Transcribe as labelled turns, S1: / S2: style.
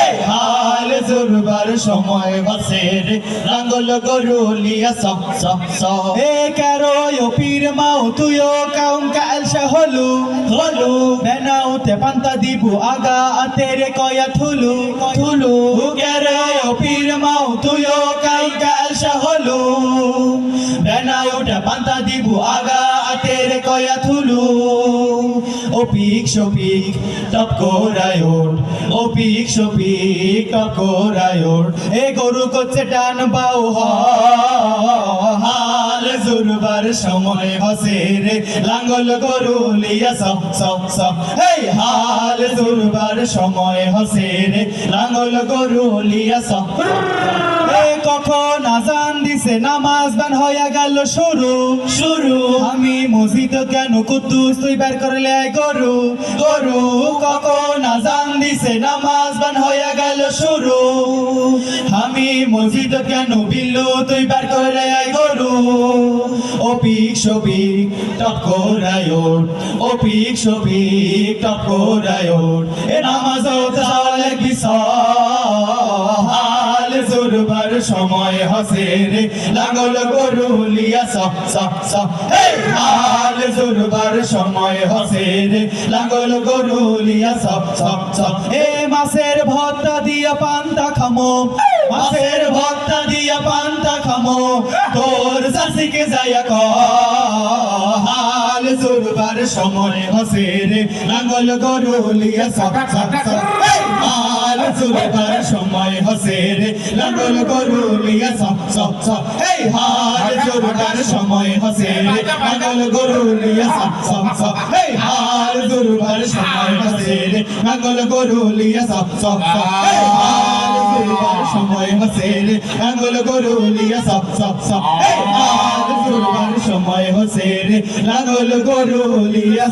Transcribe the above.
S1: এই হাল জুরবার সময় হসে রে লাঙ্গল গরু লিয়া
S2: এ কারো পীর মাও তুইও কাউম কাল হলু বেনাউতে পান্তা দিবু আগা তেরে কয়া থুলু কেরে পীর মাও তুইও কাউম কাল হলু বেনাউতে পান্তা দিবু আগা তেরে কয়া থুলু ও পিক শপিক টপ কোরায়োর ও পিক শপিক টপ কোরায়োর এ গরু করছে টান বাউ হাল জুরবার সময় হসে রে লাঙ্গল গরু লিয়া এই হাল জুরবার সময় হসে রে লাঙ্গল গরু লিয়া এ কখন আজান দিছে নামাজ বান হইয়া গেল শুরু আমি মসজিদ কেন কুদ্দুস তুই বের করলে গরু কখন আজান দিছে নামাজ বান হইয়া গেল শুরু আমি মসজিদ কেন বিল্লু তুই বের করলে গরু ও পিক শপিক টপ কোরায়োর ও পিক শপিক টপ কোরায়োর এ নামাজ তাহলে হাল জুরবার সময় হসে রে লাঙ্গল গরু লিয়া এই হাল জুরবার সময় হসে রে লাঙ্গল গরু লিয়া এ মাছের ভর্তা দিয়া পান্তা খামো মাছের ভর্তা দিয়া পান্তা খামো তোর চাষিকে যাইয়া হাল জুরবার সময় হসে রে লাঙ্গল গরু লিয়া হাল জুরবার সময় হসে রে লাঙ্গল গরু লিয়া এই হাল জুরবার সময় হসে রে লাঙ্গল গরু লিয়া এই হাল জুরবার সময় হসে রে লাঙ্গল গরু লিয়া এই হাল জুরবার সময় হসে রে লাঙ্গল গরু লিয়া এই হাল জুরবার সময় হসে রে লাঙ্গল গরু লিয়া